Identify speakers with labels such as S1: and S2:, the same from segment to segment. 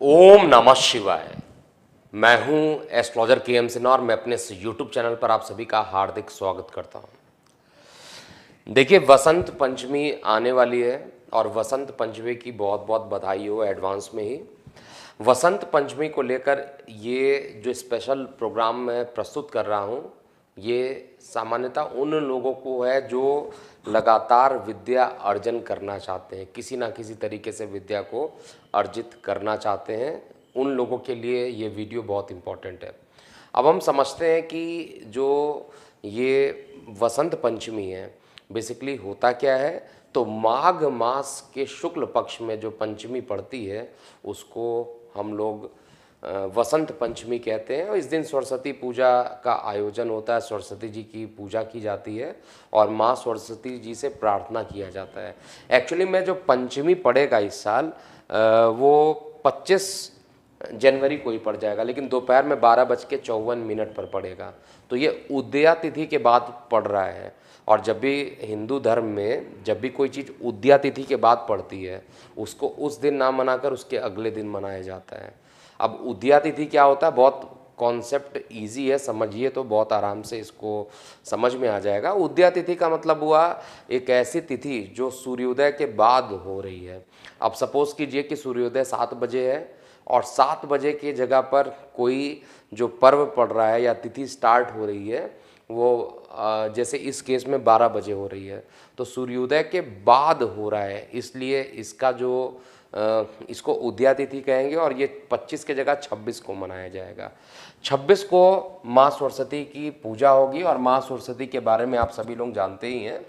S1: ओम नमः शिवाय। मैं हूं एस्ट्रोलॉजर के एम सिन्हा और मैं अपने इस यूट्यूब चैनल पर आप सभी का हार्दिक स्वागत करता हूं। देखिए, वसंत पंचमी आने वाली है और वसंत पंचमी की बहुत बहुत बधाई हो एडवांस में ही। वसंत पंचमी को लेकर ये जो स्पेशल प्रोग्राम मैं प्रस्तुत कर रहा हूं, ये सामान्यतः उन लोगों को है जो लगातार विद्या अर्जन करना चाहते हैं, किसी ना किसी तरीके से विद्या को अर्जित करना चाहते हैं। उन लोगों के लिए ये वीडियो बहुत इम्पोर्टेंट है। अब हम समझते हैं कि जो ये वसंत पंचमी है, बेसिकली होता क्या है। तो माघ मास के शुक्ल पक्ष में जो पंचमी पड़ती है उसको हम लोग वसंत पंचमी कहते हैं। और इस दिन सरस्वती पूजा का आयोजन होता है, सरस्वती जी की पूजा की जाती है और माँ सरस्वती जी से प्रार्थना किया जाता है। एक्चुअली में जो पंचमी पड़ेगा इस साल वो 25 जनवरी को ही पड़ जाएगा, लेकिन दोपहर में 12:54 पर पड़ेगा। तो ये उदया तिथि के बाद पड़ रहा है। और जब भी हिंदू धर्म में जब भी कोई चीज़ उदया तिथि के बाद पड़ती है, उसको उस दिन ना मनाकर उसके अगले दिन मनाया जाता है। अब उदया तिथि क्या होता है, बहुत कॉन्सेप्ट इजी है, समझिए तो बहुत आराम से इसको समझ में आ जाएगा। उदया तिथि का मतलब हुआ एक ऐसी तिथि जो सूर्योदय के बाद हो रही है। अब सपोज़ कीजिए कि सूर्योदय 7 बजे है और 7 बजे की जगह पर कोई जो पर्व पड़ रहा है या तिथि स्टार्ट हो रही है वो जैसे इस केस में 12 बजे हो रही है, तो सूर्योदय के बाद हो रहा है, इसलिए इसका जो इसको उदया तिथि कहेंगे। और ये 25 के जगह 26 को मनाया जाएगा। 26 को माँ सरस्वती की पूजा होगी और माँ सरस्वती के बारे में आप सभी लोग जानते ही हैं।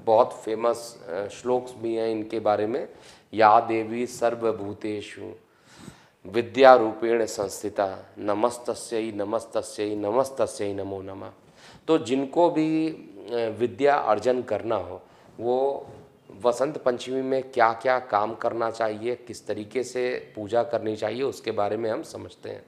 S1: बहुत फेमस श्लोक्स भी हैं इनके बारे में। या देवी सर्वभूतेषु विद्या रूपेण संस्थिता नमस्तस्यै नमस्तस्यै नमस्तस्यै नमो नमः। तो जिनको भी विद्या अर्जन करना हो वो वसंत पंचमी में क्या क्या काम करना चाहिए, किस तरीके से पूजा करनी चाहिए, उसके बारे में हम समझते हैं।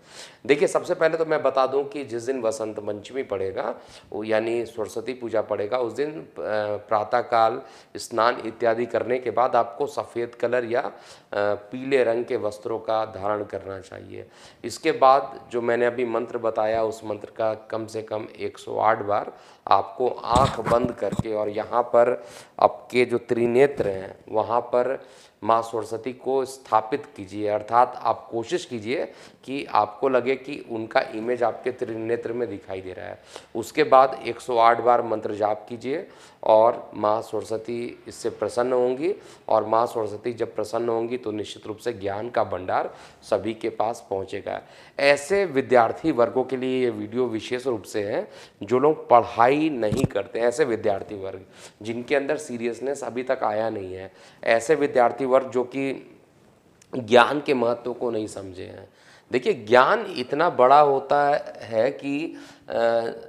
S1: देखिए, सबसे पहले तो मैं बता दूं कि जिस दिन वसंत पंचमी पड़ेगा वो यानी सरस्वती पूजा पड़ेगा, उस दिन प्रातःकाल स्नान इत्यादि करने के बाद आपको सफ़ेद कलर या पीले रंग के वस्त्रों का धारण करना चाहिए। इसके बाद जो मैंने अभी मंत्र बताया उस मंत्र का कम से कम 108 बार आपको आंख बंद करके और यहाँ पर आपके जो त्रिनेत्र हैं वहाँ पर माँ सरस्वती को स्थापित कीजिए। अर्थात आप कोशिश कीजिए कि आपको लगे कि उनका इमेज आपके त्रिनेत्र में दिखाई दे रहा है। उसके बाद 108 बार मंत्र जाप कीजिए और माँ सरस्वती इससे प्रसन्न होंगी। और माँ सरस्वती जब प्रसन्न होंगी तो निश्चित रूप से ज्ञान का भंडार सभी के पास पहुँचेगा। ऐसे विद्यार्थी वर्गों के लिए ये वीडियो विशेष रूप से है जो लोग पढ़ाई नहीं करते हैं, ऐसे विद्यार्थी वर्ग जिनके अंदर सीरियसनेस अभी तक आया नहीं है, ऐसे विद्यार्थी वर्ग जो कि ज्ञान के महत्व को नहीं समझे हैं। देखिए, ज्ञान इतना बड़ा होता है कि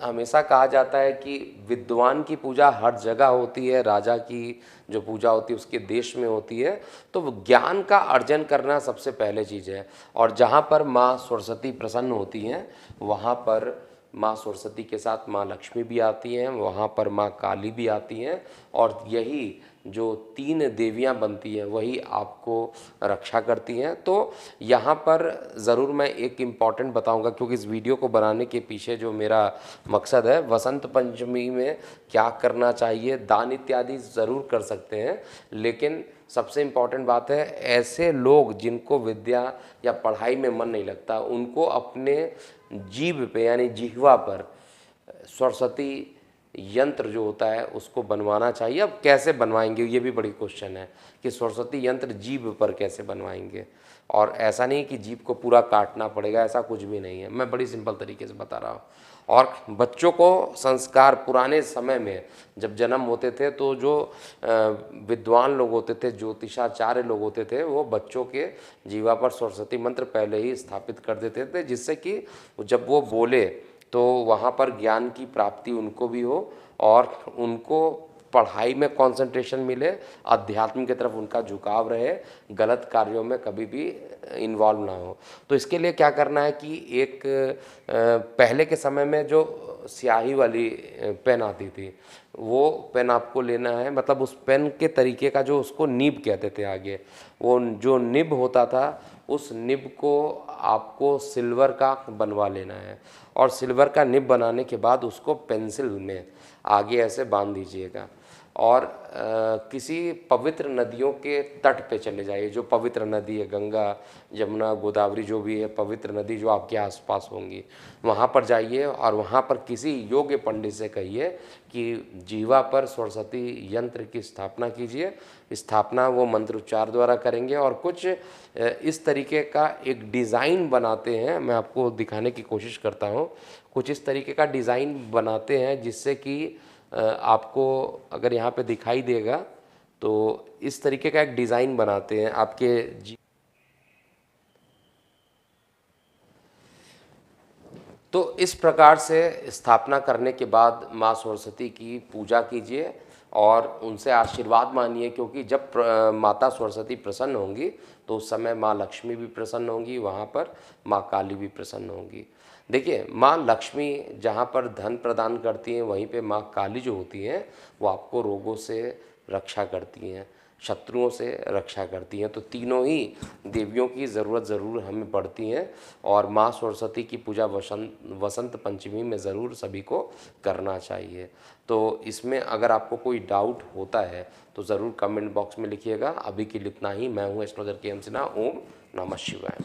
S1: हमेशा कहा जाता है कि विद्वान की पूजा हर जगह होती है, राजा की जो पूजा होती है उसके देश में होती है। तो ज्ञान का अर्जन करना सबसे पहले चीज़ है। और जहाँ पर माँ सरस्वती प्रसन्न होती हैं वहाँ पर माँ सरस्वती के साथ माँ लक्ष्मी भी आती हैं, वहाँ पर माँ काली भी आती हैं। और यही जो 3 देवियाँ बनती हैं वही आपको रक्षा करती हैं। तो यहाँ पर ज़रूर मैं एक इम्पॉर्टेंट बताऊँगा, क्योंकि इस वीडियो को बनाने के पीछे जो मेरा मकसद है, वसंत पंचमी में क्या करना चाहिए, दान इत्यादि ज़रूर कर सकते हैं, लेकिन सबसे इम्पॉर्टेंट बात है ऐसे लोग जिनको विद्या या पढ़ाई में मन नहीं लगता उनको अपने जीभ पे यानी जिह्वा पर सरस्वती यंत्र जो होता है उसको बनवाना चाहिए। अब कैसे बनवाएंगे ये भी बड़ी क्वेश्चन है कि सरस्वती यंत्र जीभ पर कैसे बनवाएंगे। और ऐसा नहीं कि जीभ को पूरा काटना पड़ेगा, ऐसा कुछ भी नहीं है, मैं बड़ी सिंपल तरीके से बता रहा हूँ। और बच्चों को संस्कार पुराने समय में जब जन्म होते थे तो जो विद्वान लोग होते थे, ज्योतिषाचार्य लोग होते थे, वो बच्चों के जीवा पर सरस्वती मंत्र पहले ही स्थापित कर देते थे, जिससे कि जब वो बोले तो वहाँ पर ज्ञान की प्राप्ति उनको भी हो और उनको पढ़ाई में कंसंट्रेशन मिले, अध्यात्म की तरफ उनका झुकाव रहे, गलत कार्यों में कभी भी इन्वॉल्व ना हो। तो इसके लिए क्या करना है कि एक पहले के समय में जो स्याही वाली पेन आती थी वो पेन आपको लेना है। मतलब उस पेन के तरीके का जो उसको निब कहते थे, आगे वो जो निब होता था उस निब को आपको सिल्वर का बनवा लेना है और सिल्वर का निब बनाने के बाद उसको पेंसिल में आगे ऐसे बांध दीजिएगा और किसी पवित्र नदियों के तट पे चले जाइए। जो पवित्र नदी है, गंगा, यमुना, गोदावरी, जो भी है पवित्र नदी जो आपके आसपास होंगी, वहाँ पर जाइए और वहाँ पर किसी योग्य पंडित से कहिए कि जीवा पर सरस्वती यंत्र की स्थापना कीजिए। स्थापना वो मंत्रोच्चार द्वारा करेंगे और कुछ इस तरीके का एक डिज़ाइन बनाते हैं, मैं आपको दिखाने की कोशिश करता हूँ। कुछ इस तरीके का डिज़ाइन बनाते हैं जिससे कि आपको अगर यहाँ पे दिखाई देगा तो इस तरीके का एक डिज़ाइन बनाते हैं आपके तो इस प्रकार से स्थापना करने के बाद माँ सरस्वती की पूजा कीजिए और उनसे आशीर्वाद मानिए, क्योंकि जब माता सरस्वती प्रसन्न होंगी तो उस समय माँ लक्ष्मी भी प्रसन्न होंगी, वहाँ पर माँ काली भी प्रसन्न होंगी। देखिए, माँ लक्ष्मी जहाँ पर धन प्रदान करती हैं, वहीं पे माँ काली जो होती हैं वो आपको रोगों से रक्षा करती हैं, शत्रुओं से रक्षा करती हैं। तो तीनों ही देवियों की ज़रूरत ज़रूर हमें पड़ती हैं और माँ सरस्वती की पूजा वसंत पंचमी में ज़रूर सभी को करना चाहिए। तो इसमें अगर आपको कोई डाउट होता है तो ज़रूर कमेंट बॉक्स में लिखिएगा। अभी के लिए इतना ही। मैं हूँ एस्ट्रोलॉजर के एम सिन्हा। ओम नमः शिवाय।